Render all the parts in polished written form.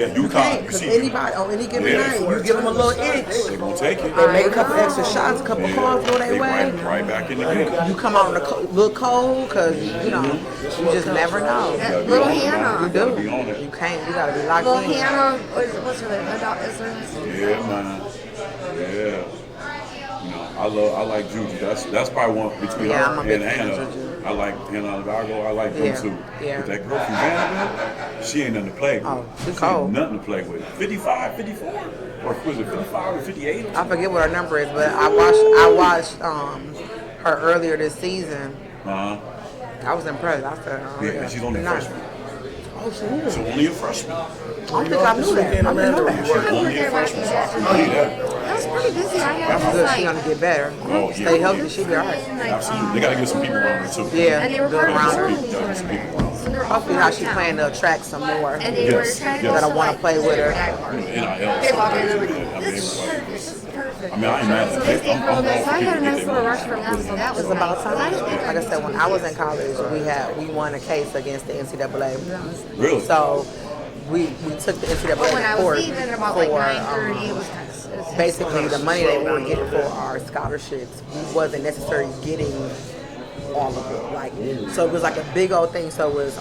Yeah, You can't, because anybody on any given night, you give them a little inch. They're going to take it. They make a couple extra shots, a couple calls go their way. Right back in the game. You come out a little cold, because, you know, you just never know. Little Hannah. You do. You can't. You got to be locked in. Little Hannah, what's her name? Yeah, man. Yeah. You know, I like Juju. That's probably one between her and Hannah. I like Hannah Alvago. I like them too. Yeah. But that girl from Vanderbilt, she ain't nothing to play with. Oh, she's she cold. ain't nothing to play with. 55, 54? Or was it 55 or 58? I forget what her number is, but I watched her earlier this season. I was impressed. I said, yeah, she's only a freshman. Oh, she is. She's only a freshman. I don't think I knew that. I didn't know that. She's only a freshman. So I can tell you that. That was pretty busy. That's good. She's going to get better. Oh, Stay yeah. healthy. She'll be all right. Absolutely. They got to get some people around her, too. Yeah, And they were good around her. Some people around her. Hopefully how she playing to attract some more And they were Yes, trying yes. to that I want to play with her. I mean, I ain't mad at it. So I had a nice little rush from them, so that was It's about time. nice. Like I said, when I was in college, we won a case against the NCAA. Really? So we took the NCAA But when I court was leaving about like for 9:30, it was kind of basically the money they were getting for our scholarships. We wasn't necessarily getting all of it. Like, so it was like a big old thing. So it was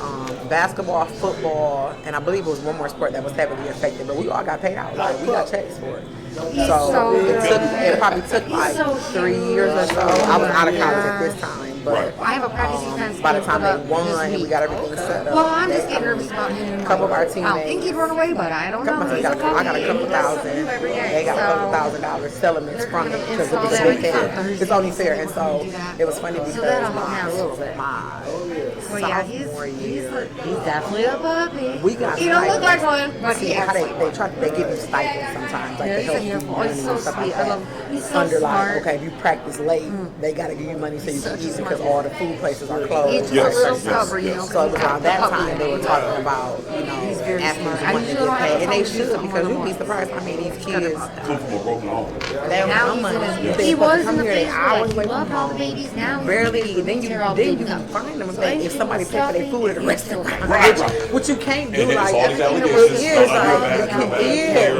basketball, football, and I believe it was one more sport that was heavily affected. But we all got paid out. Like, we got checks for it. So it probably took like 3 years or so. I was out of college at this time, but I have a practice defense. by the time they won and we got everything set up. Well, I'm just getting nervous about him. A couple of our teammates. I don't think he'd run away, but I don't know. I got a couple thousand. They got a couple $1,000 settlements from it because it was only fair. It's only fair, and so it was funny because my sophomore year, he's definitely a puppy. we got. He don't look like one, but See he how acts they give you stipends sometimes, like to help you money He's so and stuff like sweet. I that. love him. He's so Under smart. like, okay, if you practice late, they gotta give you money so you can eat because all the food places are closed. He's Yes, a little yes, stubborn, you know. So it was around that time they were talking about, you know, athletes wanting to get paid, and they should, because you'd be surprised how many of these kids Come from a broken home. they don't Now have he's money. in They a, he was in come the here, they phase hours where away like, he from loved all the home. babies. Now Barely, he's then you find them. If somebody pay for their food at a restaurant, which you can't do, And it's like all these it allegations. is, Like,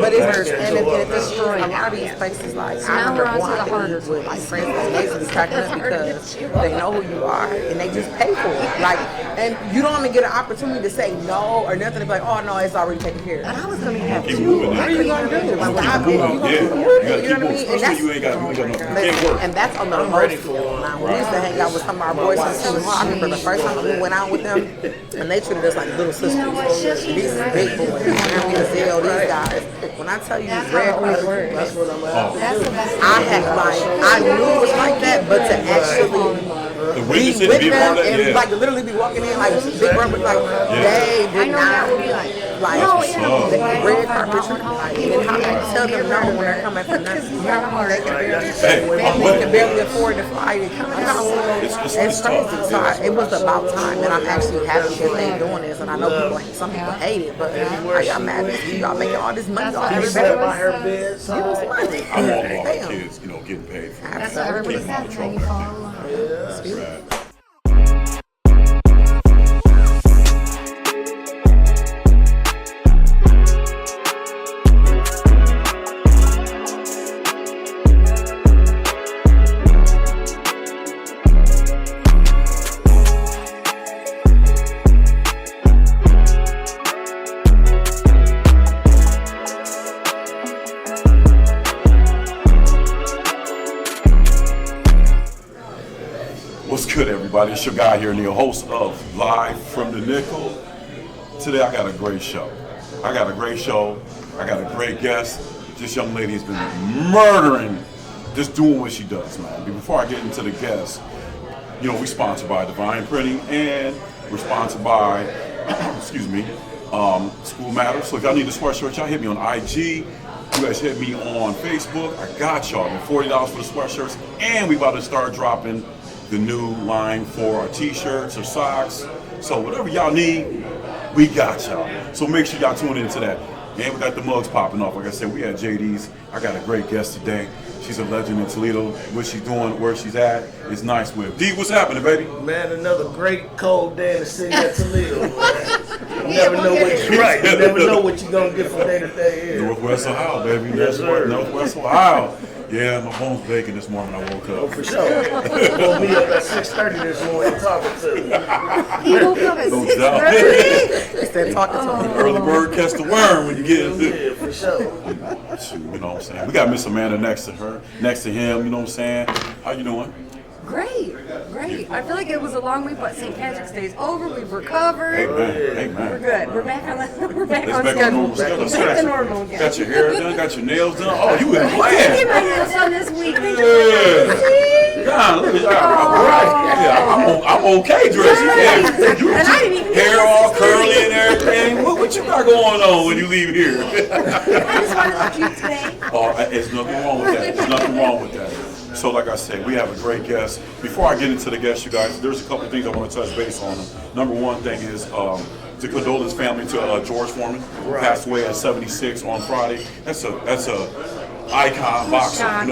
but it's and it destroys a lot of these places. Like I now we're remember on to the going harder with my friends, and they used to be cracking up because they know who you are and they just pay for it. Like, and you don't even get an opportunity to say no or nothing. To be like, oh no, it's already taken care of. And I was gonna have Keep two. moving. What are you gonna do? Like, when I Keep been, moving. you Yeah, gonna you gotta you keep know what I moving. mean? And Especially you ain't got no, can't work. and that's on the low scale. Now, when we used to hang out with some of our boys from Seton Hall, I remember the first time we went out with them, and they treated us like little sisters. These big boys, Jeremy Azale, these guys. When I tell you these red carpet, I had like, I knew it was like that, but to actually The be witness it, with be a part them of that, and yeah. like literally be walking in like big brother, like they did not like the red carpet treatment. Like, and how they tell them no when they're coming for nothing. You know how they can barely afford to fly to come out. It's crazy. So it was about time, and I'm actually happy that they're doing this. And I know some people hate it, but I'm mad at you. Y'all making all this money off this. Give us money. I want all the kids, getting paid for it. That's what everybody Keep them out of says. trouble. You fall in love. That's right. What's good, everybody? It's your guy here, Neal, host of Live from the Nickel. Today, I got a great show. I got a great guest. This young lady has been murdering, just doing what she does, man. Before I get into the guest, we sponsored by Divine Printing, and we're sponsored by, School Matters. So if y'all need a sweatshirt, y'all hit me on IG. You guys hit me on Facebook. I got y'all. $40 for the sweatshirts, and we about to start dropping the new line for our t-shirts or socks. So whatever y'all need, we got y'all. So make sure y'all tune into that. And we got the mugs popping off. Like I said, we had JD's. I got a great guest today. She's a legend in Toledo. What she's doing, where she's at, is nice with. D, what's happening, baby? Man, another great cold day in the city of Toledo, man. You never know what you're right. You never know what you're gonna get from day to day here. Northwest Ohio, baby. Yes, sir. Northwest Ohio. Yeah, my bones baking this morning when I woke Oh, up. for sure. Woke me up at 6:30 this morning talking to you. He woke up at No 6:30. doubt. Instead of talking to him. Early bird catch the worm when you get into Yeah, for sure. Shoot, you know what I'm saying? We got Miss Amanda next to him, you know what I'm saying? How you doing? Great. I feel like it was a long week, but St. Patrick's Day's over. We've recovered. Amen. We're good. We're back on It's schedule. back on normal schedule. Back to normal again. Got your hair done, got your nails done. Oh, you in I did plan. get my nails done this week. Thank you. Yeah. God, look at that. Yeah, I'm okay dressed. Yeah. You And I didn't even hair all curly and everything. What you got going on when you leave here? I just wanted to look cute today. Oh, there's nothing wrong with that. There's nothing wrong with that. So like I said, we have a great guest. Before I get into the guest, you guys, there's a couple of things I want to touch base on. Number one thing is to condole his family to George Foreman, who passed away at 76 on Friday. That's a icon boxer.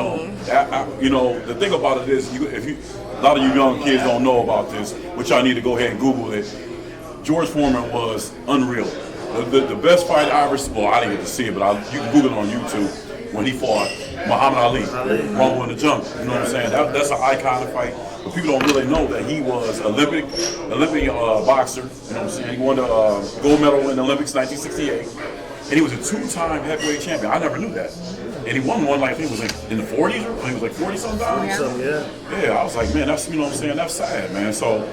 You know, the thing about it is, a lot of you young kids don't know about this, which I need to go ahead and Google it. George Foreman was unreal. The best fight I ever, well, I didn't get to see it, but you can Google it on YouTube. When he fought Muhammad Ali, Rumble in the Jungle, you know what I'm saying? That's an iconic fight, but people don't really know that he was Olympic boxer. You know what I'm saying? He won the gold medal in the Olympics 1968, and he was a two-time heavyweight champion. I never knew that. And he won one, like, I think it was like in the 40s, or he was like 40-something times. Yeah, I was like, man, that's, you know what I'm saying? That's sad, man. So,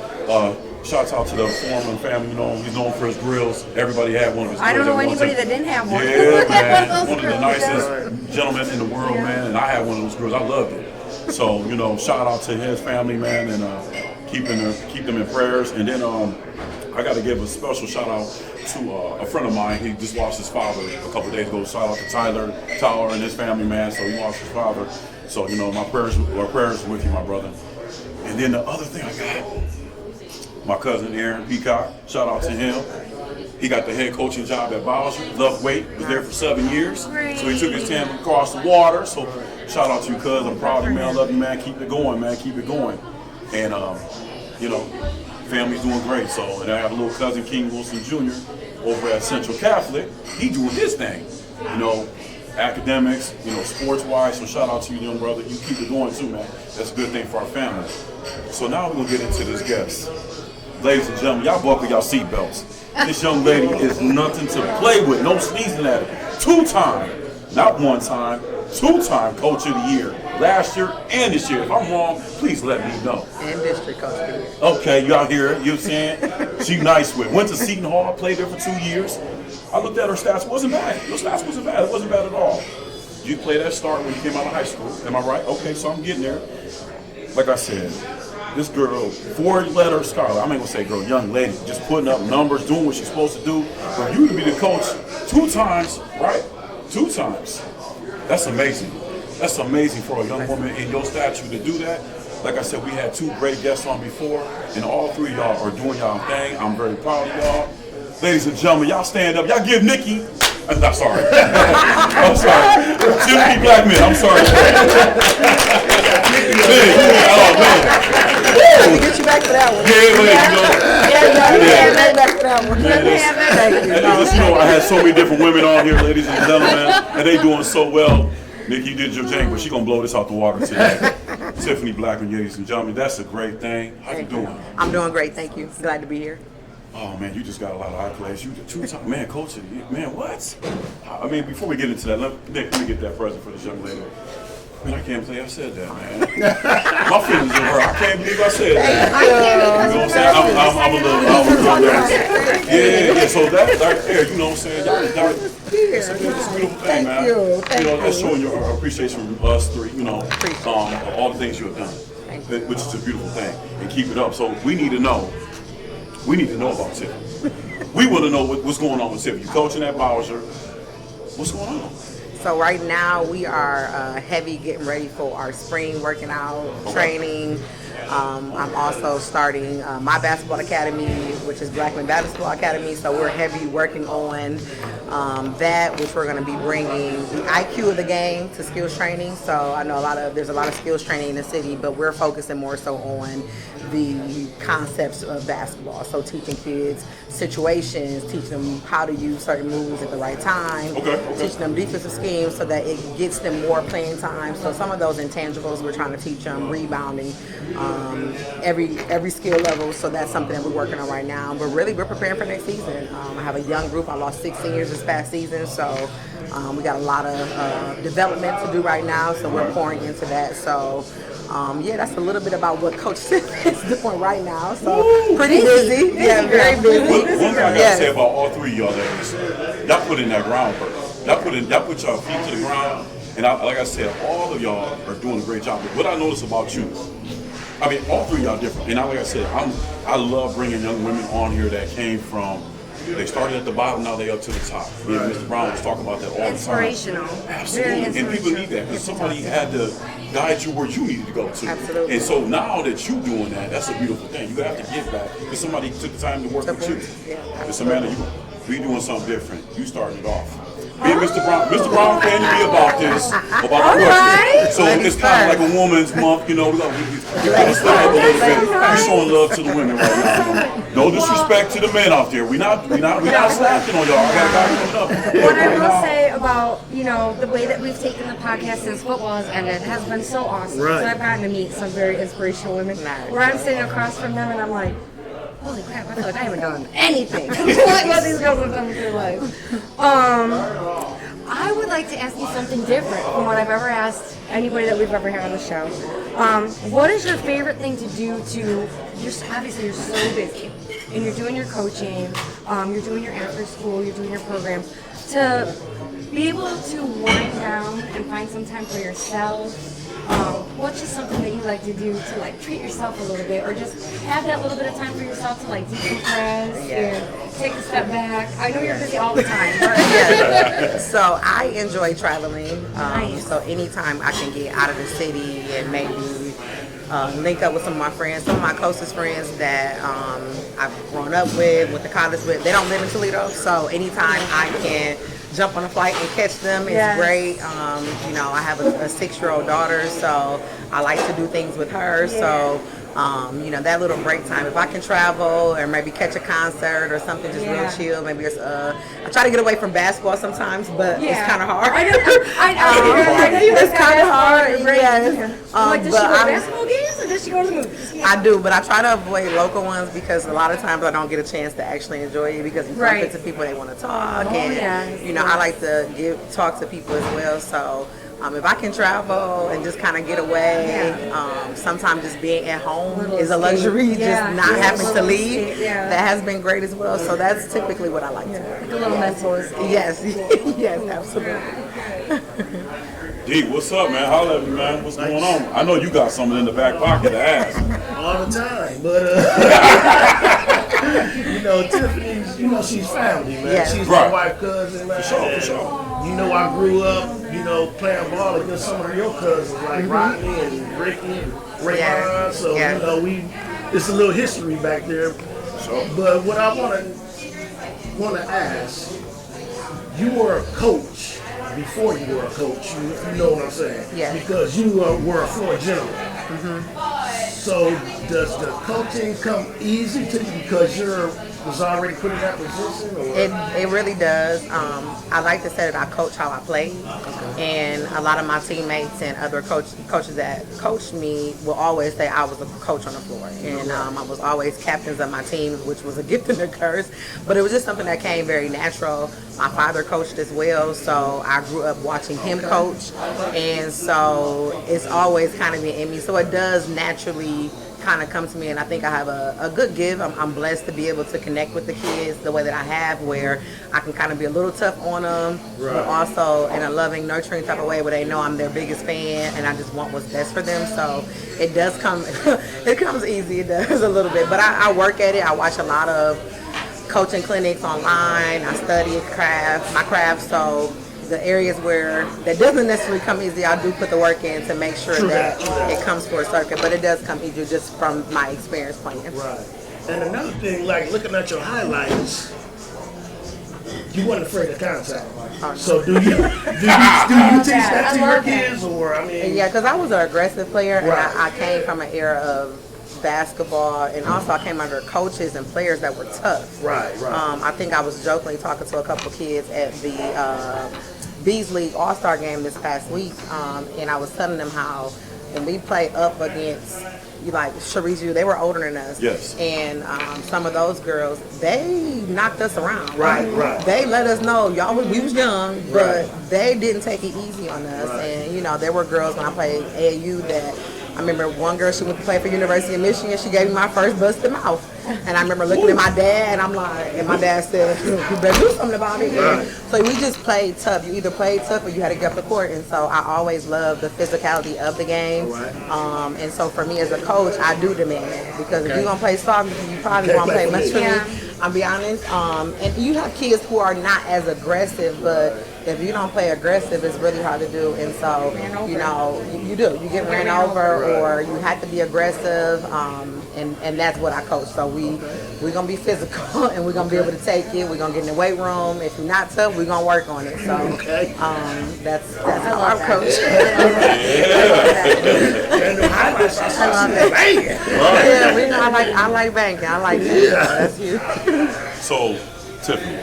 shouts out to the Foreman family. You know, he's known for his grills. Everybody had one of his grills. I don't know anybody that didn't have one. Yeah, man. One of the nicest gentlemen in the world, man. And I had one of those grills. I loved it. So, you know, shout out to his family, man, and keep them in prayers. And then I got to give a special shout out to a friend of mine. He just lost his father a couple days ago. Shout out to Tyler and his family, man. So he lost his father. So, you know, my prayers with you, my brother. And then the other thing I got, my cousin Aaron Peacock, shout out to him. He got the head coaching job at Bowser. Loved weight, was there for 7 years. So he took his team across the water. So shout out to you, cuz. I'm proud of you, man. I love you, man. Keep it going, man. Keep it going. And, you know, family's doing great. So, and I have a little cousin, King Wilson Jr., over at Central Catholic. He doing his thing, you know, academics, you know, sports-wise. So shout out to you, young brother. You keep it going too, man. That's a good thing for our family. So now we're gonna get into this guest. Ladies and gentlemen, y'all buckle y'all seatbelts. This young lady is nothing to play with. No sneezing at her. Two-time, not one time, two-time Coach of the Year. Last year and this year. If I'm wrong, please let me know. And district coach of the year. Okay, y'all hear it. You know what I'm saying? She nice with. Went to Seton Hall, played there for 2 years. I looked at her stats. It wasn't bad. Her stats wasn't bad. It wasn't bad at all. You played that start when you came out of high school. Am I right? Okay, so I'm getting there. Like I said, this girl, 4-letter scholar, I'm not gonna say girl, young lady, just putting up numbers, doing what she's supposed to do. For you to be the coach 2 times, right? 2 times. That's amazing. That's amazing for a young woman in your stature to do that. Like I said, we had 2 great guests on before, and all 3 of y'all are doing y'all thing. I'm very proud of y'all. Ladies and gentlemen, y'all stand up. Y'all give Nikki. I'm sorry. I'm sorry. Tiffany Blackman. I'm sorry. Let me get you back to that one. Back to that one. Thank you. You know, I had so many different women on here, ladies and gentlemen, and they doing so well. Nikki, you did your thing, but she gonna blow this out the water today. Tiffany Blackman, ladies and gentlemen, that's a great thing. How you doing? I'm doing great, thank you. Glad to be here. Oh man, you just got a lot of accolades. You the 2-time man, coach. Man, what? I mean, before we get into that, let me get that present for this young lady. Man, I can't believe I said that, man. My feelings are hurt. I can't believe I said that. You know what I'm saying? I'm a little. Yeah. So that right there, you know what I'm saying? Y'all, it's a beautiful thing, man. You. You know, that's showing your appreciation from us 3. You know, all the things you have done, which is a beautiful thing, and keep it up. So we need to know. We need to know about Tiffany. We want to know what's going on with Tiffany. You coaching at Bowser. What's going on? So right now we are heavy getting ready for our spring working out, training. I'm also starting my basketball academy, which is Blackman Basketball Academy. So we're heavy working on that, which we're going to be bringing the IQ of the game to skills training. So I know there's a lot of skills training in the city, but we're focusing more so on the concepts of basketball. So teaching kids situations, teaching them how to use certain moves at the right time, teaching them defensive schemes so that it gets them more playing time. So some of those intangibles we're trying to teach them, rebounding, every skill level. So that's something that we're working on right now. But really, we're preparing for next season. I have a young group. I lost 6 seniors this past season, so we got a lot of development to do right now. So we're pouring into that. So. That's a little bit about what Coach Smith is doing right now. So pretty busy. Yeah, very busy. One thing I gotta say about all three of y'all ladies, y'all put in that groundwork. Y'all put y'all feet to the ground. And like I said, all of y'all are doing a great job. But what I notice about you, I mean, all three of y'all are different. And like I said, I love bringing young women on here that came from. They started at the bottom, now they up to the top. Me and Mr. Brown was talking about that all the time. Inspirational. Absolutely. And people need that because somebody had to guide you where you needed to go to. Absolutely. And so now that you're doing that, that's a beautiful thing. You have to give back because somebody took the time to work with you. And Samantha, you doing something different. You started it off. Me and Mr. Brown can be about this, about the question. So it's kind of like a woman's month, you know. We gotta step up a little bit. We're showing love to the women right now. No disrespect to the men out there. We not slacking on y'all. I gotta What I will say about the way that we've taken the podcast since football has ended has been so awesome. Right. So I've gotten to meet some very inspirational women. Where I'm sitting across from them and I'm like, holy crap, I feel like I haven't done anything. Like what these girls have done with their life. I would like to ask you something different from what I've ever asked anybody that we've ever had on the show. What is your favorite thing to do obviously you're so busy and you're doing your coaching, you're doing your after school, you're doing your program, to be able to wind down and find some time for yourself. What's just something that you like to do to treat yourself a little bit, or just have that little bit of time for yourself to decompress and take a step back? I know you're busy all the time. But So I enjoy traveling. Nice. So anytime I can get out of the city and maybe link up with some of my friends, some of my closest friends that I've grown up with, went to college with, they don't live in Toledo. So anytime I can jump on a flight and catch them, it's great. I have a 6-year-old daughter, so I like to do things with her. So that little break time, if I can travel or maybe catch a concert or something just real chill, maybe it's I try to get away from basketball sometimes, but it's kind of hard. I know It's kind of hard. Yes. Does she go to basketball games or does she go to the movies? I do, but I try to avoid local ones because a lot of times I don't get a chance to actually enjoy it because you bump into people, they want to talk, and I like to talk to people as well. So if I can travel and just kind of get away, sometimes just being at home is a luxury, just not having to leave. That has been great as well. So that's typically what I like to do. Like a little mental escape. Yes, yes, absolutely. D, what's up, man? Holla at me, man. What's going on? I know you got something in the back pocket to ask. All the time, but Tiffany's, she's family, man. Yes. She's my wife, cousin, man. For sure. I grew up, playing ball against some of your cousins like Rodney and Ricky and Raymond. So it's a little history back there. Sure. But what I want to ask, you were a coach before you were a coach. You know what I'm saying? Yes. Because you were a floor general. So does the coaching come easy to you because was already put in that position? Or? It really does. I like to say that I coach how I play, and a lot of my teammates and other coaches that coached me will always say I was a coach on the floor, and I was always captains of my teams, which was a gift and a curse, but it was just something that came very natural. My father coached as well, so I grew up watching him coach, and so it's always kind of been in me. So it does naturally kind of come to me, and I think I have a good give. I'm blessed to be able to connect with the kids the way that I have, where I can kind of be a little tough on them, but also in a loving, nurturing type of way where they know I'm their biggest fan and I just want what's best for them. So it does come, it comes easy, it does a little bit, but I work at it. I watch a lot of coaching clinics online. I study my craft, so the areas where that doesn't necessarily come easy, I do put the work in to make sure that it comes for a circuit. But it does come easy just from my experience playing. Right. And another thing, like looking at your highlights, you weren't afraid of contact. So do you teach that to your kids, or I mean? Yeah, because I was an aggressive player, and I came from an era of basketball, and also I came under coaches and players that were tough. Right. I think I was jokingly talking to a couple of kids at the Bees League All-Star game this past week, and I was telling them how when we play up against like Sharice, they were older than us. Yes. And some of those girls, they knocked us around. Right. They let us know, we was young, but they didn't take it easy on us. And, there were girls when I played AAU that, I remember one girl, she went to play for University of Michigan, she gave me my first busted mouth. And I remember looking at my dad, and I'm like, and my dad said, you better do something about it. So we just played tough. You either played tough or you had to get up the court. And so I always loved the physicality of the game. And so for me as a coach, I do demand that. Because if you're going to play soft, you probably won't play much for me. I'll be honest. And you have kids who are not as aggressive, but if you don't play aggressive, it's really hard to do. And so, you do. You get ran over, or you have to be aggressive. And that's what I coach. So we're going to be physical, and we're going to be able to take it. We're going to get in the weight room. If you're not tough, we're going to work on it. So that's how I coach. I like banking. I like that. That's you. So, Tiffany,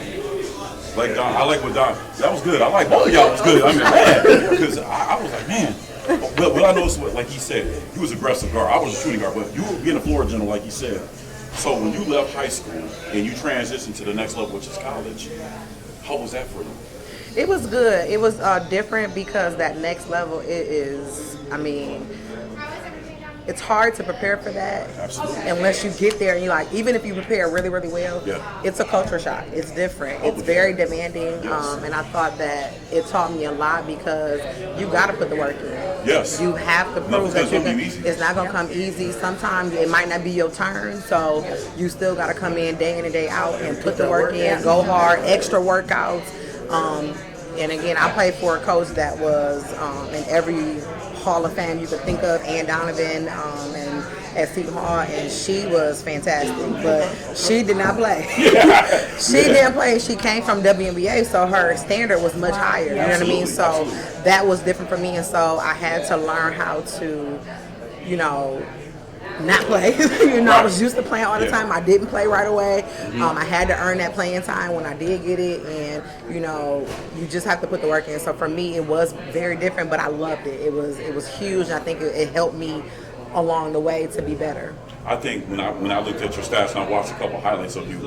like Don, I like what Don, that was good. I like both of y'all was good. I mean, man, because I was like, man. But what I noticed, like he said, he was aggressive guard. I was a shooting guard, but you were being a floor general, like he said. So when you left high school and you transitioned to the next level, which is college, how was that for you? It was good. It was different because that next level, it's hard to prepare for that. Absolutely. Unless you get there and even if you prepare really, really well, it's a culture shock. It's different. It's very demanding. And I thought that it taught me a lot because you got to put the work in. Yes. You have to prove that it's not going to come easy. Sometimes it might not be your turn. So you still got to come in and day out and put the work in, go hard, extra workouts. And again, I played for a coach that was in every Hall of Fame you could think of, Ann Donovan, and at Seton Hall, and she was fantastic, but she did not play. She didn't play. She came from WNBA, so her standard was much higher. You know what I mean? So that was different for me, and so I had to learn how to, not play. I was used to playing all the time. I didn't play right away. I had to earn that playing time when I did get it, and you just have to put the work in. So for me, it was very different, but I loved it. It was huge, and I think it helped me along the way to be better. I think when I looked at your stats and I watched a couple highlights of you,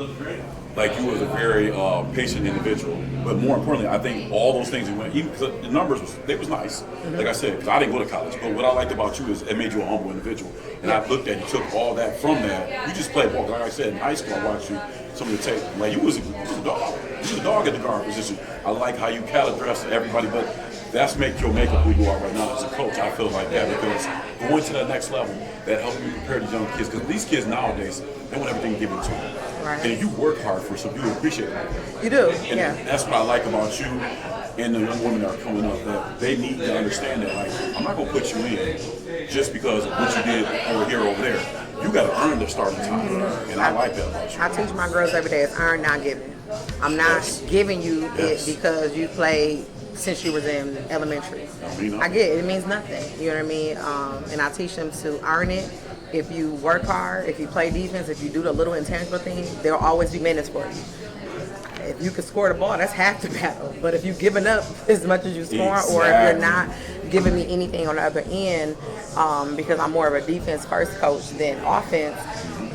like you was a very patient individual. But more importantly, I think all those things you went, even because the numbers was nice. Like I said, because I didn't go to college. But what I liked about you is it made you a humble individual. And I looked at you, took all that from that. You just played ball. Like I said, in high school, I watched you. Some of the tape, like you was a dog. You was a dog at the guard position. I like how you cattle dress everybody, but that's your makeup who you are right now as a coach. I feel like that because going to that next level, that helps you prepare these young kids. Because these kids nowadays, they want everything given to them. Right. And if you work hard for something, you appreciate it. You do, and that's what I like about you and the young women that are coming up, that they need to understand that, like, I'm not going to put you in just because of what you did over here, over there. You got to earn the starting time. And I like that about you. I teach my girls every day, it's earn, not given. I'm not giving you it because you played since you was in elementary. I get it. It means nothing. You know what I mean? And I teach them to earn it. If you work hard, if you play defense, if you do the little intangible things, there'll always be minutes for you. If you can score the ball, that's half the battle. But if you're giving up as much as you score, or if you're not giving me anything on the other end, because I'm more of a defense first coach than offense,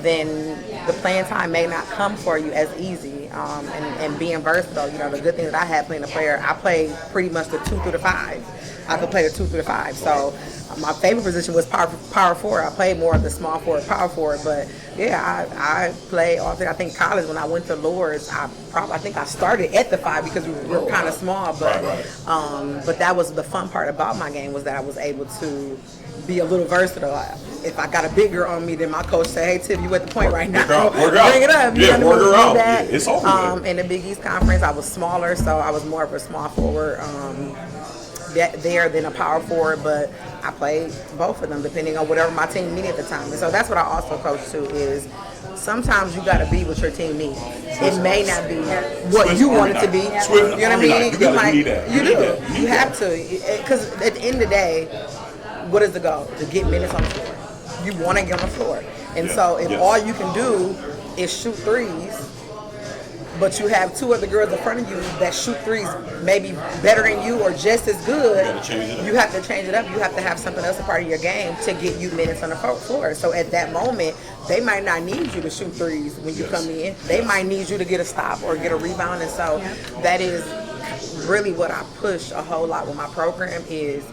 then the playing time may not come for you as easy. And being versatile, the good thing that I had playing a player, I played pretty much the 2 through the 5. I could play the 2 through the 5. So my favorite position was power forward. I played more of the small forward, power forward. But I played all through. I think college when I went to Lourdes, I think I started at the 5 because we were kind of small. But that was the fun part about my game, was that I was able to be a little versatile. If I got a big girl on me, then my coach say, "Hey, Tiff, you at the point right now. Work out. Bring it up. Work her out. It's hard. In the Big East Conference, I was smaller, so I was more of a small forward there than a power forward, but I played both of them depending on whatever my team needed at the time. And so that's what I also coach too is sometimes you got to be what your team needs. It may not be what you want it to be. You know what I mean? You do. You have to. Because at the end of the day, what is the goal? To get minutes on the floor. You want to get on the floor. And so if all you can do is shoot threes, but you have two other girls in front of you that shoot threes maybe better than you or just as good, you have to change it up. You have to have something else a part of your game to get you minutes on the floor. So at that moment, they might not need you to shoot threes when you come in. They might need you to get a stop or get a rebound. And so that is really what I push a whole lot with my program is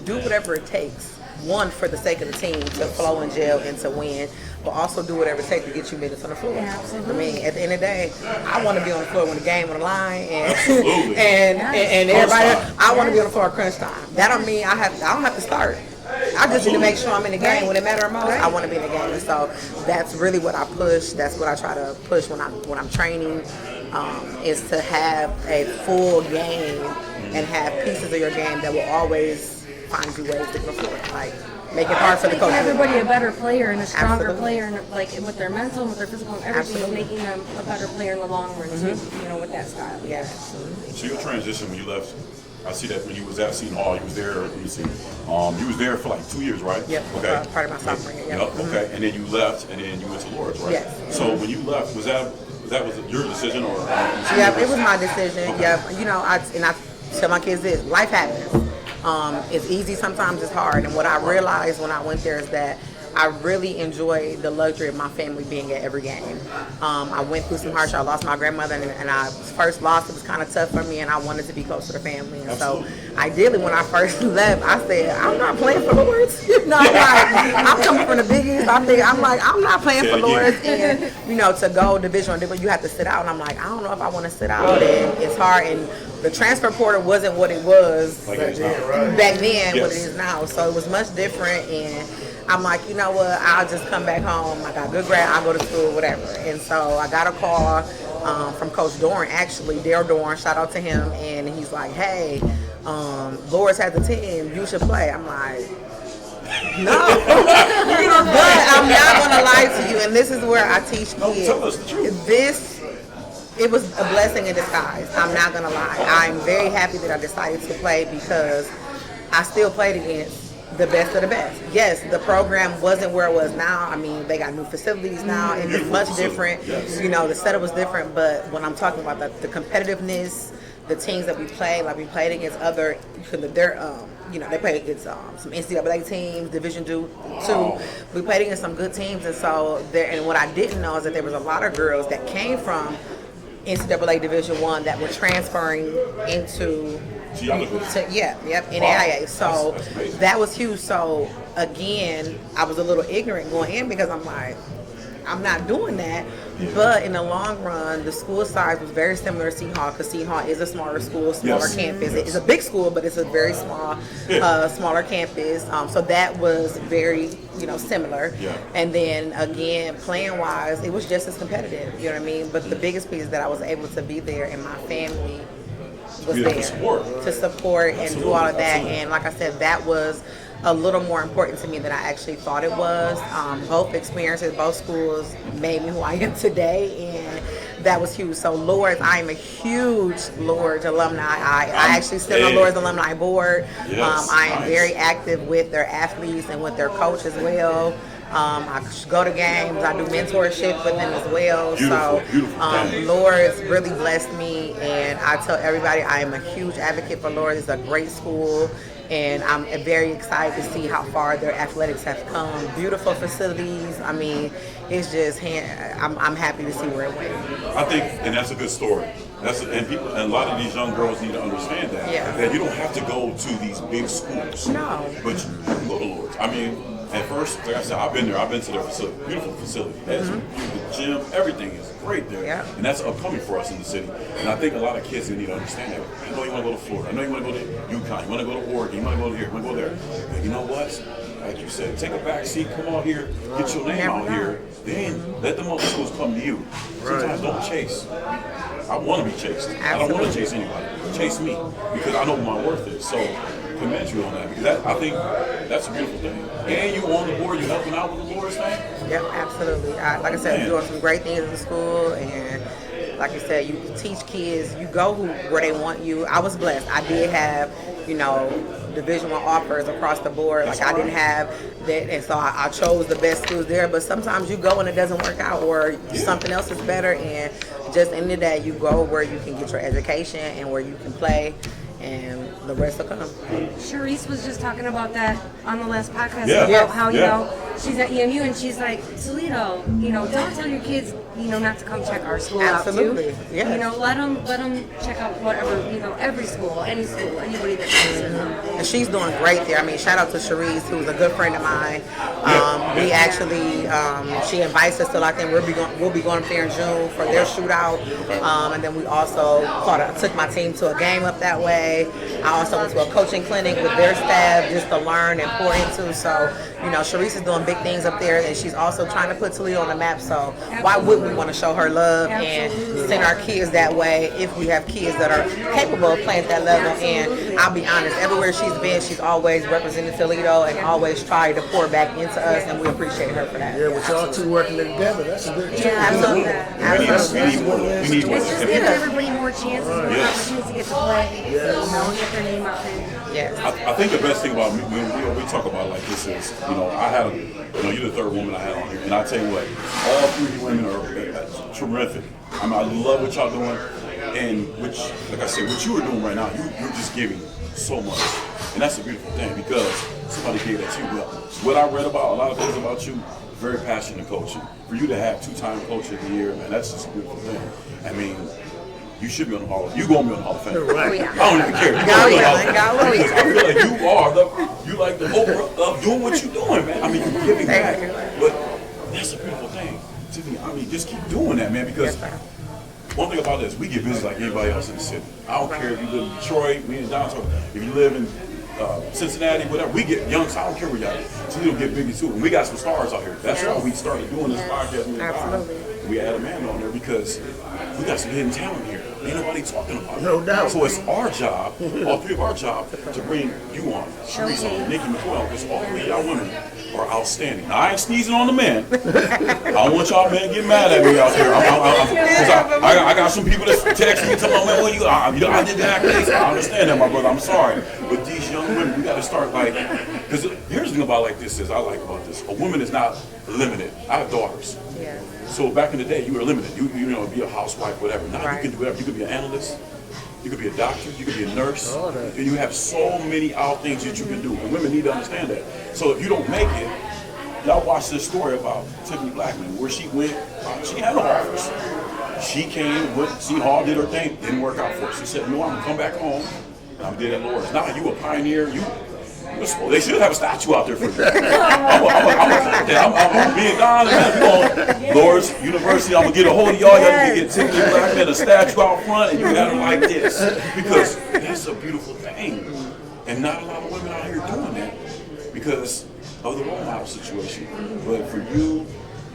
do whatever it takes. One, for the sake of the team to flow and gel and to win, but also do whatever it takes to get you minutes on the floor. Yeah, absolutely. I mean, at the end of the day, I want to be on the floor when the game on the line, and everybody. I want to be on the floor at crunch time. That don't mean I don't have to start. I just need to make sure I'm in the game when it matters most. I want to be in the game, and so that's really what I push. That's what I try to push when I'm training, is to have a full game and have pieces of your game that will always find you ways to get on the floor. Like make it hard for the coach. Everybody a better player and a stronger player, and like with their mental, and with their physical, and everything, and making them a better player in the long run too. You know, with that style. Yeah, absolutely. So your transition when you left, I see that when you was at Seton Hall, you was there. Let me see. You was there for like 2 years, right? Yep. Okay. Part of my sophomore year. Yep. Yep. Okay. And then you left, and then you went to Lawrence, right? Yes. So when you left, was that your decision or? Yeah, it was my decision. Okay. Yeah. You know, I tell my kids this: life happens. It's easy, sometimes it's hard. And what I realized when I went there is that I really enjoy the luxury of my family being at every game. I went through some hardship. I lost my grandmother, and I first lost. It was kind of tough for me, and I wanted to be close to the family. And so, ideally, when I first left, I said, "I'm not playing for Lawrence." You know, I'm coming from the Big East. I'm not playing for Lawrence. And you know, to go Division I, you have to sit out. And I'm like, I don't know if I want to sit out. And it's hard. And the transfer portal wasn't what it was back then, what it is now. So it was much different. And I'm like, you know what, I'll just come back home. I got good grade, I'll go to school, whatever. And so I got a call from Coach Dorn, actually, Dale Dorn, shout out to him. And he's like, hey, Lawrence has a team, you should play. I'm like, no. But I'm not going to lie to you, and this is where I teach kids. Tell us the truth. It was a blessing in disguise. I'm not going to lie. I'm very happy that I decided to play because I still played against the best of the best. Yes, the program wasn't where it was now. I mean, they got new facilities now, and it's much different. Yes. You know, the setup was different, but when I'm talking about the competitiveness, the teams that we played, like we played against other, you know, they played against some NCAA teams, Division II. We played against some good teams, and so there. And what I didn't know is that there was a lot of girls that came from NCAA Division I that were transferring into NAIA. So that was huge. So again, I was a little ignorant going in because I'm like, I'm not doing that. Yeah. But in the long run, the school size was very similar to Seton Hall because Seton Hall is a smaller school, smaller campus. Yes. It's a big school, but it's a very small, smaller campus. So that was very, similar. Yeah. And then again, playing wise, it was just as competitive. You know what I mean? But the biggest piece is that I was able to be there, and my family was there to support and do all of that. Absolutely. And like I said, that was a little more important to me than I actually thought it was. Both experiences, both schools made me who I am today, and that was huge. So Lawrence, I am a huge Lawrence alumni. I actually sit on Lawrence Alumni Board. Yes, I am very active with their athletes and with their coach as well. I go to games, I do mentorship with them as well. Beautiful, Lawrence really blessed me, and I tell everybody I am a huge advocate for Lawrence. It's a great school, and I'm very excited to see how far their athletics have come. Beautiful facilities. I mean, it's just, I'm happy to see where it went. I think, and that's a good story. And a lot of these young girls need to understand that you don't have to go to these big schools. No. But you can go to Lawrence. I mean, at first, like I said, I've been there. I've been to their facility. Beautiful facility. The gym, everything is great there. Yeah. And that's upcoming for us in the city. And I think a lot of kids need to understand that. I know you want to go to Florida. I know you want to go to UConn. You want to go to Oregon. You want to go here. You want to go there. But you know what? Like you said, take a back seat. Come out here. Get your name out here. Then let them other schools come to you. Sometimes don't chase. I want to be chased. I don't want to chase anybody. Chase me because I know what my worth is. So commend you on that because I think that's a beautiful thing. And you on the board, you helping out with the boards thing. Yep, absolutely. Like I said, you're doing some great things in the school, and like you said, you teach kids. You go where they want you. I was blessed. I did have, Division I offers across the board. Like I didn't have that, and so I chose the best schools there. But sometimes you go and it doesn't work out, or something else is better. And just in the day, you go where you can get your education and where you can play, and the rest will come. Charisse was just talking about that on the last podcast Yeah. about how she's at EMU and she's like, Toledo, don't tell your kids not to come check our school Absolutely. out too. Yes. Let them check out whatever, every school, anybody that comes in. And she's doing great there. I mean, shout out to Charisse, who's a good friend of mine. We actually, she invites us to we'll be going up there in June for their shootout. And then we also took my team to a game up that way. I also went to a coaching clinic with their staff just to learn and pour into. So, Charisse is doing big things up there, and she's also trying to put Toledo on the map. So why wouldn't we want to show her love and send our kids that way if we have kids that are capable of playing at that level? And I'll be honest, everywhere she's been, she's always represented Toledo and always tried to pour back into us, and we appreciate her for that. Yeah, with y'all two working together, that's a good team. Absolutely. We need more. It's just giving everybody more chances and opportunities to get to play, get their name out there. Yes. I think the best thing about me when we talk about it like this is, I had you're the third woman I had on here, and I tell you what, all three women are terrific. I mean, I love what y'all doing, and like I said, what you are doing right now, you're just giving so much, and that's a beautiful thing because somebody gave that to you. Well, what I read about a lot of things about you, very passionate coaching. For you to have 2-time coach of the year, man, that's just a beautiful thing. I mean, you should be on the Hall of Fame. You're going to be on the Hall of Fame. Right. I don't even care. I feel like you like the over of doing what you're doing, man. I mean, you're giving back. But that's a beautiful thing. Tiffany, I mean, just keep doing that, man, because one thing about this, we get busy like anybody else in the city. I don't care if you live in Detroit, me and Don, if you live in Cincinnati, whatever, we get young, so I don't care where y'all are. So we don't get bigger too. And we got some stars out here. That's why we started doing this podcast. Absolutely. We had a man on there because we got some hidden talent here. Ain't nobody talking about it. No doubt. So it's our job, all three of our job, to bring you on. Charisse on, Nikki McCoy, because all three of y'all women are outstanding. Now, I ain't sneezing on the men. I don't want y'all men to get mad at me out there. I got some people that text me and tell me, man, I did that. I understand that, my brother. I'm sorry. But these young women, we got to start because here's the thing about like this is I like about this. A woman is not limited. I have daughters. Yeah. So back in the day, you were limited. You be a housewife, whatever. Now you can do whatever. You could be an analyst. You could be a doctor. You could be a nurse. And you have so many out things that you can do. And women need to understand that. So if you don't make it, y'all watch this story about Tiffany Blackman, where she went. She had no offers. She came, went, Seton Hall, did her thing. Didn't work out for her. She said, "No, I'm gonna come back home. And I'm dead at Lord's." Now you a pioneer. They should have a statue out there for you. I'm being Don, and Lord's University. I'm gonna get a hold of y'all. Y'all get Tiffany Blackman a statue out front, and you got it like this because that's a beautiful thing, and not a lot of women out here doing that because of the role model situation. But for you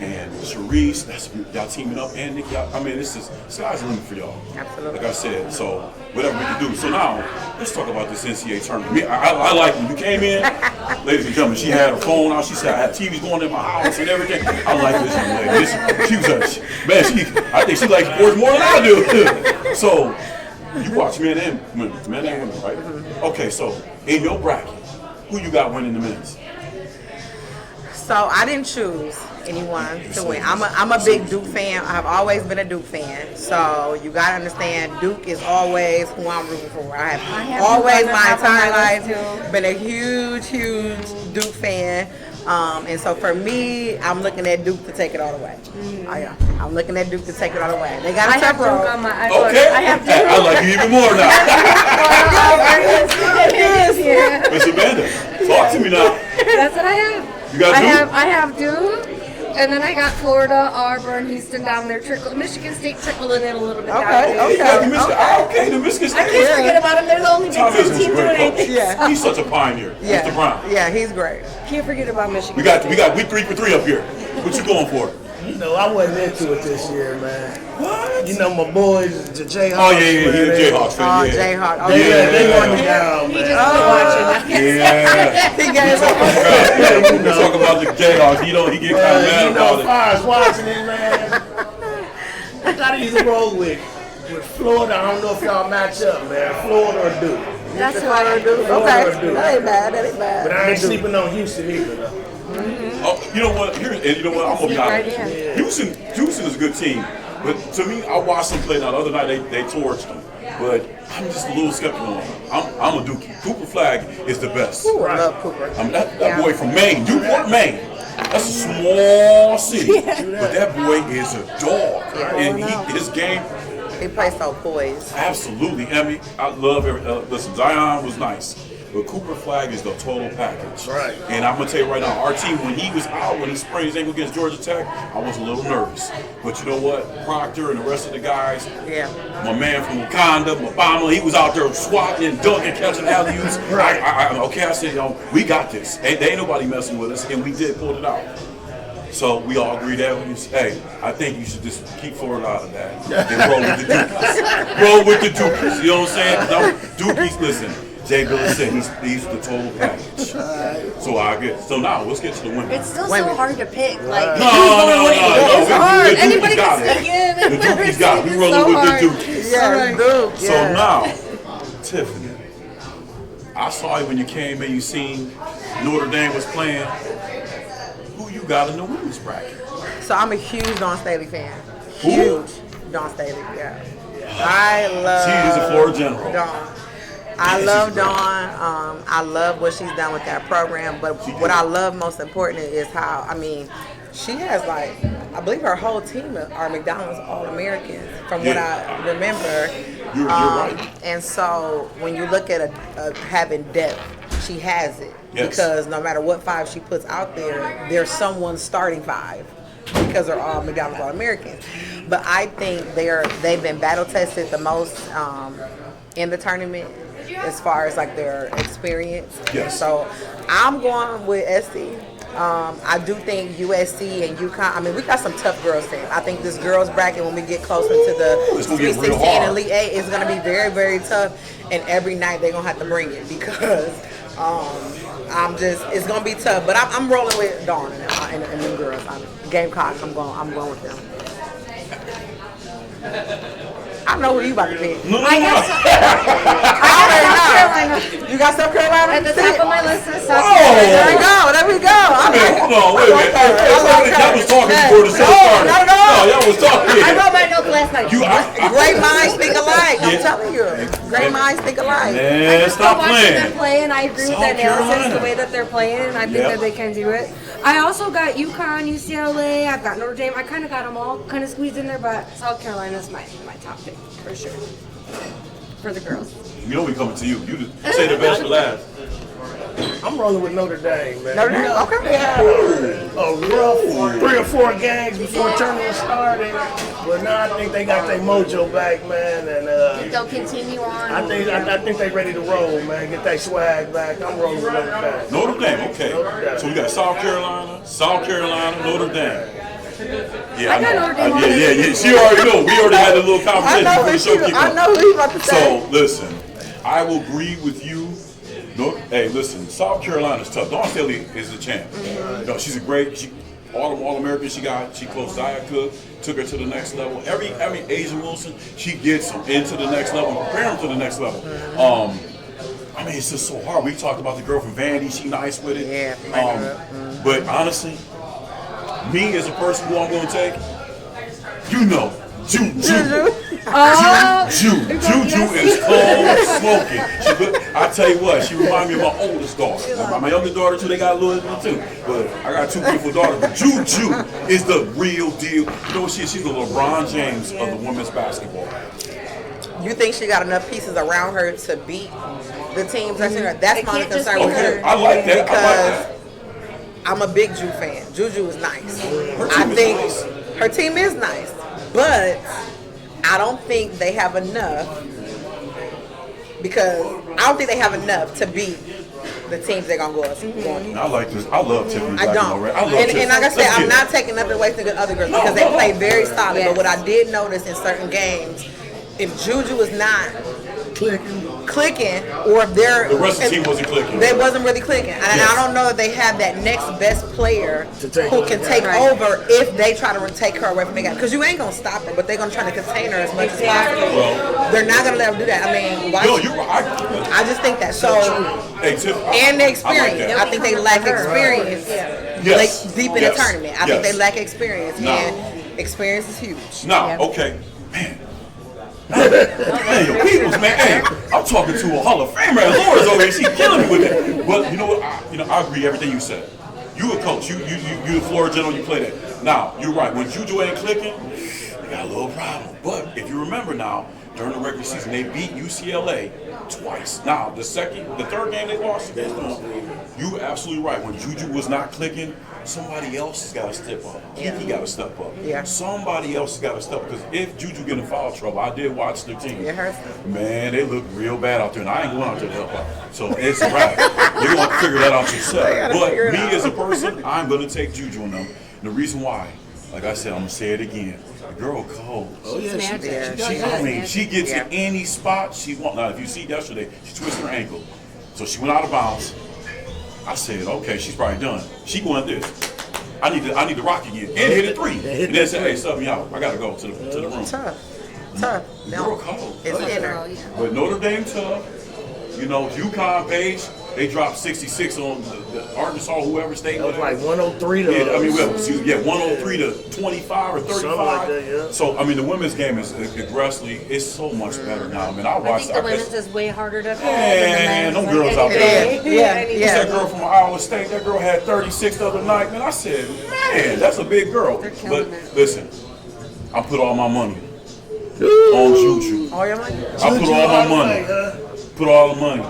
and Charisse, y'all teaming up, and Nikki, sky's the limit for y'all. Absolutely. Like I said, so whatever we can do. So now, let's talk about this NCAA tournament. I like when you came in, ladies and gentlemen, she had her phone out. She said, I had TVs going in my house and everything. I like this young lady. She was I think she likes sports more than I do. So, you watch men and women, right? Okay, so in your bracket, who you got winning the men's? So I didn't choose anyone to win. I'm a big Duke fan. I've always been a Duke fan. So you gotta understand, Duke is always who I'm rooting for. I have always my entire life been a huge Duke fan. And so for me, I'm looking at Duke to take it all the way. I'm looking at Duke to take it all the way. They got a tough road. Okay. I like you even more now. Miss Amanda, talk to me now. That's what I have. You got Duke? I have Duke, and then I got Florida, Auburn, Houston down there. Michigan State trickling in a little bit. Okay, the Michigan State. I can't forget about him. They're the only Big Ten team doing anything. Yeah. He's such a pioneer, Yeah. Mr. Brown. Yeah, he's great. Can't forget about Michigan. We 3 for 3 up here. What you going for? You know, I wasn't into it this year, man. What? You know, my boys, the Jayhawks. Oh, yeah, he's a Jayhawks fan. Yeah. Jayhawk. Oh, They won me down, He man. just watching. Yeah. He gave up. We talk about the Jayhawks. He get kind of mad You about know, it. Fire's watching it, man. I thought he was roll with Florida. I don't know if y'all match up, man. Florida or Duke. That's what I do. Okay, that ain't bad. That ain't bad. But I ain't sleeping on Houston either, though. Oh, you know what? You know what? I'm gonna be honest. Right Houston is a good team, but to me, I watched them play. Now the other night they torched them, but I'm just a little skeptical on them. I'm a Dookie. Cooper Flag is the best. Ooh, I love Cooper. That boy from Maine, Newport, Maine. That's a small city, but that boy is a dog, and his game. He plays so poised. Absolutely, Emmy. I love every. Listen, Zion was nice, but Cooper Flag is the total package. Right. And I'm gonna tell you right now, our team when he was out, when he sprained his ankle against Georgia Tech, I was a little nervous. But you know what? Proctor and the rest of the guys, my man from Wakanda, Obama, he was out there swatting and dunking, catching alley-oops. Right. I said, we got this. Ain't nobody messing with us, and we did pull it out. So we all agreed that I think you should just keep Florida out of that and roll with the Dookies. Roll with the Dookies. You know what I'm saying? No, Dookies, listen. Jay Billis said he's the total package. So now let's get to the women. It's still so hard to pick. Like, No. It's hard. The Anybody Dookies got can it. sneak in. The Dookies got it. We It's rolling so with hard. the Dookies. Yeah, Duke. So now, Tiffany, I saw you when you came and you seen Notre Dame was playing. Who you got in the women's bracket? So I'm a huge Dawn Staley fan. Huge Dawn Staley, yeah. I love She is a Florida General. Dawn. I love Dawn. I love what she's done with that program. But what I love most important is how, she has I believe her whole team are McDonald's All-Americans from what I remember. You're right. And so when you look at having depth, she has it. Yes. Because no matter what five she puts out there, there's someone starting five because they're all McDonald's All-Americans. But I think they've been battle tested the most in the tournament as far as their experience. Yes. So I'm going with SC. I do think USC and UConn, we got some tough girls teams. I think this girls bracket, when we get closer to the 316 and Elite 8, is going to be very, very tough. And every night they're going to have to bring it because it's going to be tough. But I'm rolling with Dawn and them girls. Gamecocks, I'm going with them. I know who you about to pick. I got South Carolina. You got South Carolina? At the top of my list is South There we Carolina. go. There we go. Hold on, wait a minute. Y'all was talking before the show started. No. Y'all was talking. I wrote my notes last night. Great minds think alike. I'm telling you. Great minds think alike. Man, stop Watching them playing. play, and I agree with that South analysis, Carolina. the way that they're playing, and I think that they can do it. I also got UConn, UCLA, I've got Notre Dame. I kind of got them all kind of squeezed in there, but South Carolina's my top pick, for sure, for the girls. You know we coming to you. You just say the best for last. I'm rolling with Notre Dame, man. Notre Dame? Okay. They had a rough 3 or 4 games before tournament started, but now I think they got their mojo back, man, and They'll continue on. I think they ready to roll, man. Get that swag back. I'm rolling with Notre Dame. Notre Dame, okay. So we got South Carolina, Notre Dame. Yeah, I got know. Notre Dame on Yeah. She already know. We already had a little conversation before the show kicked off. I know who you about to say. So listen, I will agree with you. Hey, listen, South Carolina's tough. Dawn Staley is the champ. She's a great. All-American. She closed Zaya Cook, took her to the next level. Every Asia Wilson, she gets them into the next level, prepare them to the next level. It's just so hard. We talked about the girl from Vandy. She nice with it. Yeah. But honestly, me as a person who I'm going to take, Juju. Juju is cold smoking. I tell you what, she reminds me of my oldest daughter. My younger daughter too, they got a little bit too. But I got 2 beautiful daughters. But Juju is the real deal. You know what she is? She's the LeBron James of the women's basketball. You think she got enough pieces around her to beat the teams that's in her? That's my can't just concern be with her. her. I like that. Because I'm a big Ju fan. Juju is nice. I think her team is nice, but I don't think they have enough to beat the teams they're gonna go on. I like this. I love Tiffany. I don't. I love And like I said, I'm not taking nothing away from the other girls because they play very solid. Yes. But what I did notice in certain games, if Juju was not clicking, or if they're The rest of the team wasn't clicking. they wasn't really clicking, and I don't know that they have that next best player who can take over if they try to take her away from the game. Because you ain't gonna stop her, but they're gonna try to contain her as much as possible. Well, They're not gonna let them do that. I mean, why? no, you're right. I just think that. So, Hey, Tiff, and the experience. I like I think they lack experience. Yes. Like deep in the tournament. I think they lack experience, No. and experience is huge. No, okay, man. Man, your peoples, man. Hey, I'm talking to a Hall of Famer. Laura's over here. She's killing me with it. But you know what? I agree everything you said. You a coach. You the floor general. You play that. Now you're right. When Juju ain't clicking, they got a little problem. But if you remember now, during the regular season, they beat UCLA twice. Now the third game they lost against them. You absolutely right. When Juju was not clicking, somebody else has got to step up. Kiki got to step up. Yeah. Somebody else has got to step up. Because if Juju get in foul trouble, I did watch their team. It hurts. Man, they look real bad out there, and I ain't going out there to help out. So it's right. You're going to figure that out yourself. But me as a person, I'm going to take Juju on them. And the reason why, like I said, I'm going to say it again. The girl cold. Oh yeah, She gets in any spot she wants. Now, if you see yesterday, she twisted her ankle. So she went out of bounds. I said, okay, she's probably done. She going this. I need to rock again. And hit a three. And then say, hey, sub me out. I got to go to the room. Tough. Girl cold. It's in her. But Notre Dame tough. You know, UConn page, they dropped 66 on the Arkansas, whoever state. That was like 103 to. Yeah, I mean, 103 to 25 or 35. Something like that, yeah. So, I mean, the women's game is aggressively, it's so much better now. I mean, I I watched think the women's is way harder to call Man, than the them men's. girls out there. Yeah. That girl from Iowa State, that girl had 36 the other night. Man, I said, man, that's a big girl. They're killing But it. listen, I put all my money on Juju. All your money. I put all my money. Put all the money.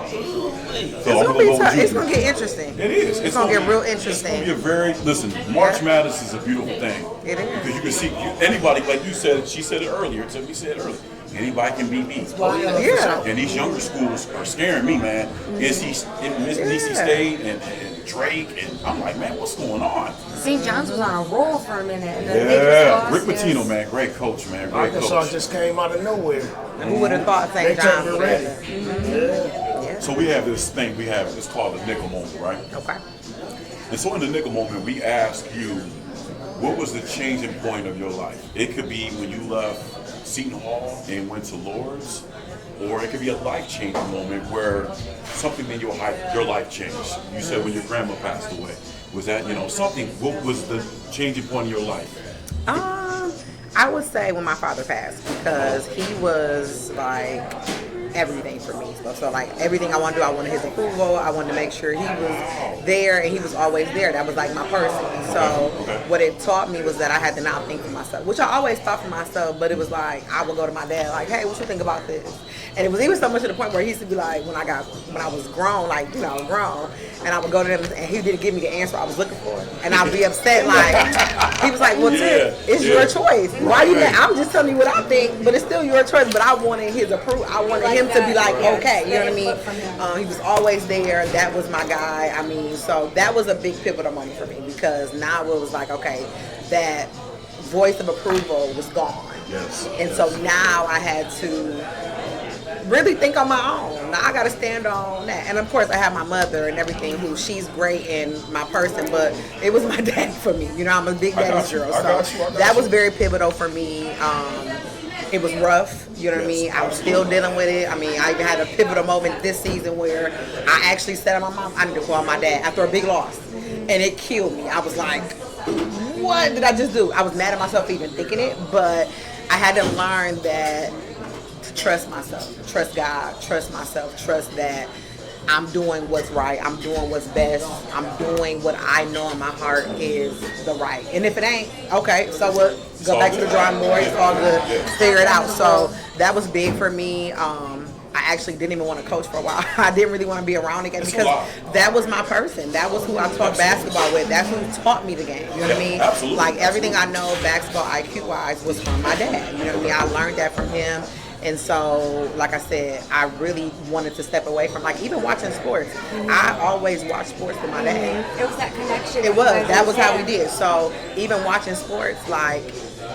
So I'm gonna go with It's Juju. gonna get interesting. It is. It's gonna get real It's interesting. gonna be March Madness is a beautiful thing. It is. Because you can see anybody, like you said, she said it earlier, Tiffany said it earlier. Anybody can beat me. Yeah. And these younger schools are scaring me, man. NC State and Drake, and I'm like, man, what's going on? St. John's was on a roll for a minute. And then they just Rick lost. Pitino, man, great coach, man, great Arkansas coach. just came out of nowhere. Who would have thought They St. turned John's it would ready. have? So we have this thing it's called the nickel moment, right? Okay. And so in the nickel moment, we ask you, what was the changing point of your life? It could be when you left Seton Hall and went to Lord's, or it could be a life-changing moment where something in your life changed. You said when your grandma passed away. Was that, something, what was the changing point of your life? I would say when my father passed, because he was like everything for me. So like everything I wanted to do, I wanted his approval. I wanted to make sure he was there, and he was always there. That was like my person. So what it taught me was that I had to not think for myself, which I always thought for myself, but it was like I would go to my dad like, hey, what you think about this? And it was even so much to the point where he used to be like, when I was grown, like, grown, and I would go to him and he didn't give me the answer I was looking for. And I'd be upset, like, he was like, well, Tiff, it's your choice. Why you mad? I'm just telling you what I think, but it's still your choice. But I wanted his approval. I wanted him to be like, okay, you know what I mean? He was always there. That was my guy. I mean, so that was a big pivotal moment for me, because now it was like, okay, that voice of approval was gone. Yes. And so now I had to really think on my own. Now I got to stand on that. And of course I have my mother and everything, who she's great and my person, but it was my dad for me. I'm a big daddy's girl. So that was very pivotal for me. It was rough, you know what I mean? I was still dealing with it. I mean, I even had a pivotal moment this season where I actually said to my mom, I need to call my dad after a big loss. And it killed me. I was like, what did I just do? I was mad at myself for even thinking it, but I had to learn that to trust myself, trust God, trust myself, trust that I'm doing what's right, I'm doing what's best, I'm doing what I know in my heart is the right. And if it ain't, okay, so what? Go back to the drawing board, it's all good, figure it out. So that was big for me. I actually didn't even want to coach for a while. I didn't really want to be around again because that was my person. That was who I taught basketball with. That's who taught me the game. You know what I mean? Absolutely. Like everything I know basketball IQ wise was from my dad. You know what I mean? I learned that from him. And so, like I said, I really wanted to step away from, like, even watching sports. I always watched sports with my dad. It was that connection. It was. That was how we did. So even watching sports, like,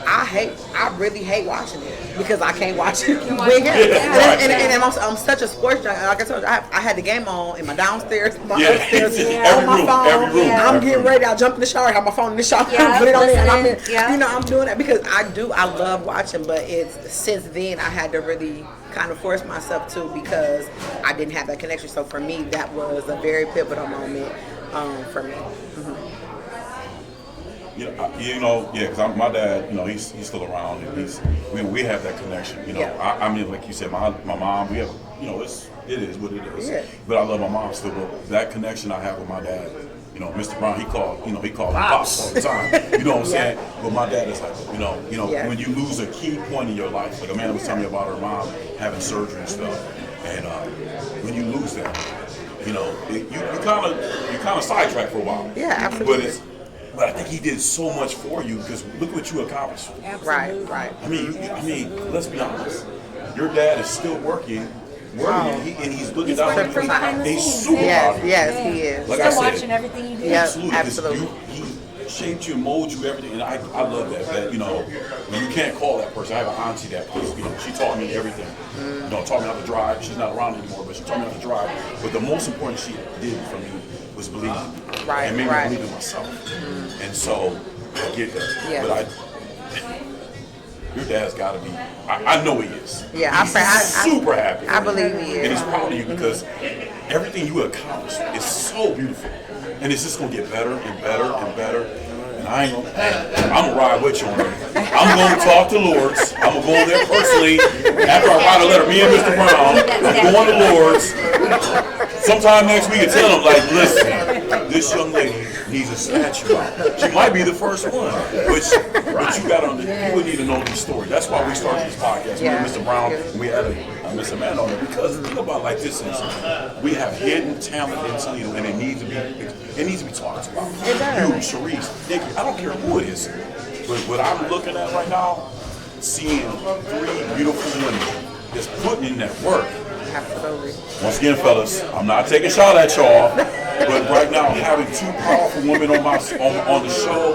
I really hate watching it because I can't watch it with him. And I'm such a sports junkie. Like I told you, I had the game on in my downstairs, my upstairs, on my phone. I'm getting ready. I jump in the shower, have my phone in the shower, put it on there, and I'm doing that because I love watching. But it's since then I had to really kind of force myself to because I didn't have that connection. So for me, that was a very pivotal moment for me. Because my dad, he's still around, and we have that connection. I mean, like you said, my mom, we have, it is what it is. Yeah. But I love my mom still. But that connection I have with my dad, Mr. Brown, he called me Pops all the time. You know what I'm saying? But my dad is like, when you lose a key point in your life, like Amanda was telling me about her mom having surgery and stuff, and when you lose that, you kind of sidetrack for a while. Yeah, absolutely. But I think he did so much for you because look what you accomplished. Right. I mean, let's be honest. Your dad is still working, and he's looking down on you. He's super proud of you. Yes, he is. Like still watching everything you do. Absolutely. He shaped you and molded you everything, and I love that. That when you can't call that person. I have an auntie that she taught me everything. Taught me how to drive. She's not around anymore, but she taught me how to drive. But the most important she did for me was believe in me. And made me believe in myself. And so I get that. Yes. But your dad's got to be, I know he is. Yeah, he's super happy. I believe he is. And he's proud of you because everything you accomplished is so beautiful. And it's just going to get better and better and better. And I'm going to ride with you on it. I'm going to talk to Lord's. I'm going to go there personally. After I write a letter, me and Mr. Brown, I'm going to Lord's. Sometime next week and tell them, like, listen, this young lady needs a statue. She might be the first one, but you got to you would need to know this story. That's why we started this podcast. Me and Mr. Brown, and we had a Miss Amanda on it because think about it like this: we have hidden talent in Toledo, and it needs to be talked about. You, Sharice, Nikki, I don't care who it is, but what I'm looking at right now, seeing 3 beautiful women that's putting in that work. Absolutely. Once again, fellas, I'm not taking a shot at y'all, but right now having 2 powerful women on the show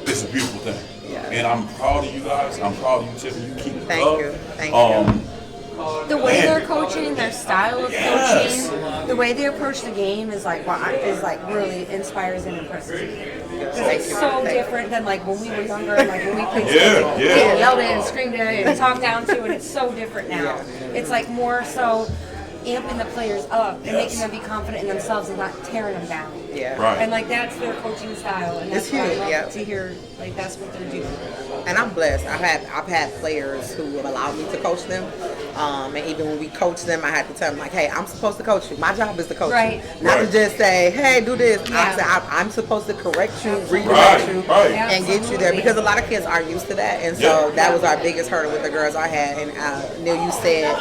is a beautiful thing. Yeah. And I'm proud of you guys. I'm proud of you, Tiffany. You keep it up. Thank you. The way they're coaching, their style of coaching, the way they approach the game is like really inspires and impresses me. It's so different than like when we were younger, and like when we played football. We yelled at and screamed at it and talked down to it. It's so different now. It's like more so amping the players up and making them be confident in themselves and not tearing them down. Yeah. Right. And like that's their coaching style, and that's why I love to hear like that's what they're doing. And I'm blessed. I've had players who have allowed me to coach them, and even when we coach them, I had to tell them like, hey, I'm supposed to coach you. My job is to coach you, not to just say, hey, do this. I'm supposed to correct you, redirect you, and get you there because a lot of kids aren't used to that, and so that was our biggest hurdle with the girls I had. And Neal, you said,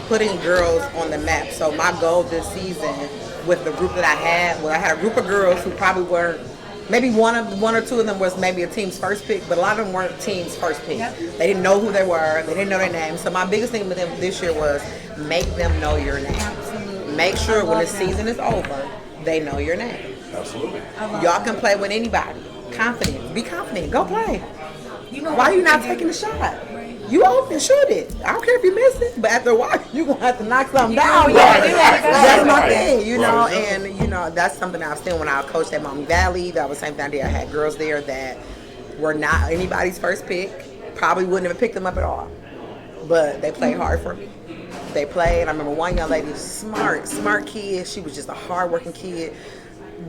putting girls on the map. So my goal this season with the group that I had a group of girls who probably were maybe one or two of them was maybe a team's first pick, but a lot of them weren't team's first pick. They didn't know who they were. They didn't know their names. So my biggest thing with them this year was make them know your name. Absolutely. Make sure when the season is over, they know your name. Absolutely. Y'all can play with anybody. Confident. Be confident. Go play. Why are you not taking the shot? You open, shoot it. I don't care if you miss it, but after a while, you're going to have to knock something down. That's my thing, and that's something I've seen when I coached at Mommy Valley. That was the same thing I did. I had girls there that were not anybody's first pick, probably wouldn't have picked them up at all, but they played hard for me. They played. I remember one young lady, smart kid. She was just a hard-working kid.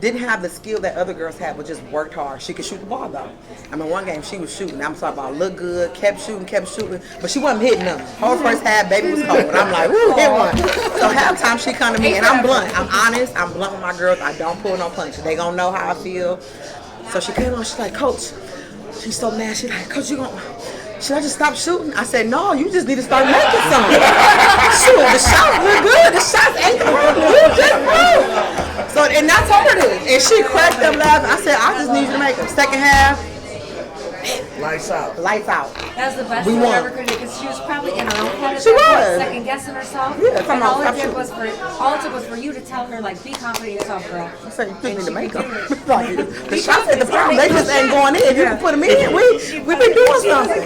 Didn't have the skill that other girls had, but just worked hard. She could shoot the ball though. I mean, one game she was shooting. I'm talking about look good, kept shooting, but she wasn't hitting them. Whole first half, baby was cold. I'm like, woo, hit one. So halftime she come to me, and I'm blunt. I'm honest. I'm blunt with my girls. I don't pull no punches. They gonna know how I feel. So she came on. She's like, Coach, she's so mad. She's like, Coach, should I just stop shooting? I said, no, you just need to start making some. Shoot, the shots look good. The shots ain't the problem. You just move. So, and I told her this. And she cracked up laughing. I said, I just need you to make them. Second half, Lights out. Lights out. That's the best We thing won. ever could do because she was probably in her own head. She was. Second guessing herself. Yeah, and all it talking took was for you to tell her, like, be confident in yourself, girl. I said, you just need to make them. could The shots at the problem, they just ain't going in. You can put them in. We've been doing something.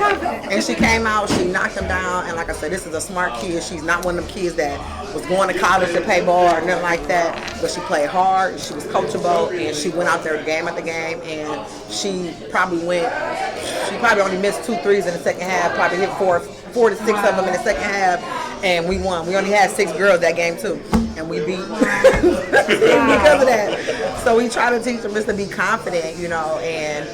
And she came out, she knocked them down, and like I said, this is a smart kid. She's not one of them kids that was going to college to play ball or nothing like that, but she played hard, she was coachable, and she went out there game after game, and she probably only missed 2 threes in the second half, probably hit 4 to 6 of them in the second half, and we won. We only had 6 girls that game too, and we beat because of that. So we try to teach them just to be confident, you know, and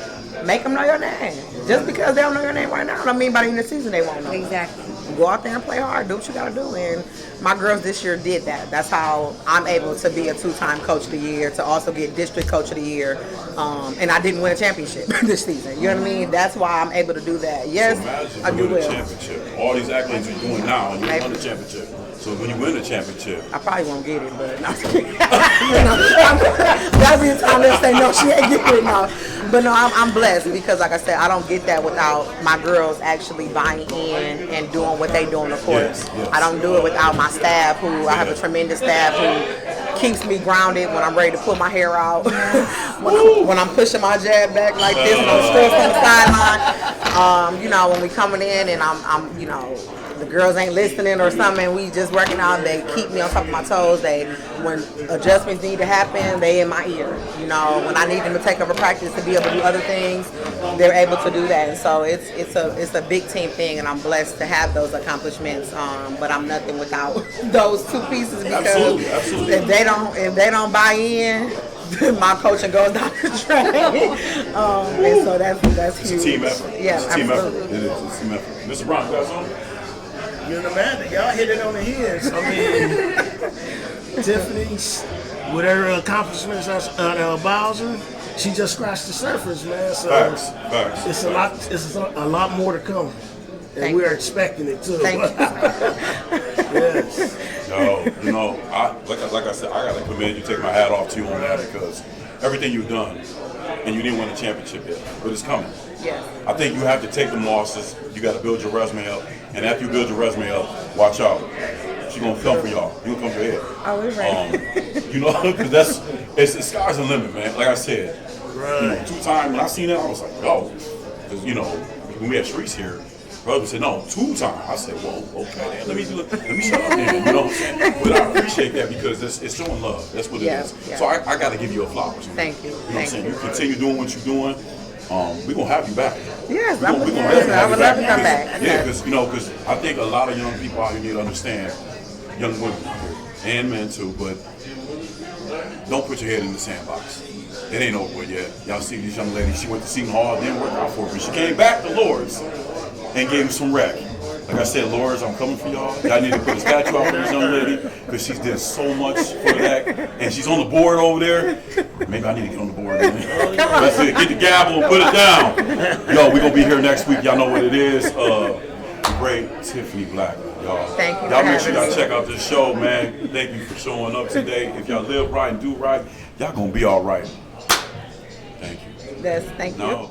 make them know your name. Just because they don't know your name right now, I don't mean by the end of the season they won't know. Exactly. Go out there and play hard, do what you gotta do, and my girls this year did that. That's how I'm able to be a 2-time coach of the year, to also get district coach of the year, and I didn't win a championship this season. You know what I mean? That's why I'm able to do that. Yes, So I do imagine you win a well. championship. All these accolades you're doing now, and you won the championship. So when you win the championship, I probably won't get it, but no, I'm just kidding. That'll be the time they'll say no, she ain't getting it now. But no, I'm blessed because, like I said, I don't get that without my girls actually buying in and doing what they do on the court. Yes. I don't do it without my staff, who I have a tremendous staff who keeps me grounded when I'm ready to pull my hair out, when I'm pushing my jab back like this and I'm stressed on the sideline. You know, when we coming in and I'm you know, the girls ain't listening or something, we just working out, they keep me on top of my toes. When adjustments need to happen, they in my ear. You know, when I need them to take over practice to be able to do other things, they're able to do that. And so it's a big team thing, and I'm blessed to have those accomplishments. But I'm nothing without those 2 pieces, because absolutely. if they don't buy in, my coaching goes down the drain. And so that's huge. it's a team effort. Yeah, it's a team absolutely. effort. It is. It's a team effort. Mr. Brown, you got something? You're the man. Y'all hit it on the head. I mean, Tiffany's, with her accomplishments at Bowser, she just scratched the surface, man. So Facts. it's a lot more to come, and Thank we're you. expecting it too. Thank you. Yes. No, you know, like I said, I gotta commend you, take my hat off to you on that, because everything you've done, and you didn't win a championship yet, but it's coming. Yeah. I think you have to take the losses. You got to build your resume up, and after you build your resume up, watch out. She's gonna come for y'all. You gonna come for your head. Oh, we're ready. You know, because the sky's the limit, man. Like I said, Right. you know, 2 times when I seen that, I was like, yo, because you know, when we had Sharice here, brother said no, 2 times. I said, whoa, okay, then let me shut up then. You know what I'm saying? But I appreciate that because it's showing love. That's what it is. Yeah. So I got to give you a flowers. Thank you. You know what I'm saying? You continue doing what you're doing. We're gonna have you back. Yes, I I would love to come back. Yeah, because I think a lot of young people out here need to understand, young women out here, and men too, but don't put your head in the sandbox. It ain't over with yet. Y'all see this young lady, she went to Seton Hall, didn't work out for her, but she came back to Lord's and gave him some rec. Like I said, Lord's, I'm coming for y'all. Y'all need to put a statue out for this young lady because she's did so much for that. And she's on the board over there. Maybe I need to get on the board. Man. That's it. Get the gavel and put it down. Yo, we're going to be here next week. Y'all know what it is. The great Tiffany Blackman, y'all. Thank you Y'all for make sure y'all having me. check out this show, man. Thank you for showing up today. If y'all live right and do right, y'all going to be all right. Thank you. Thank you. No.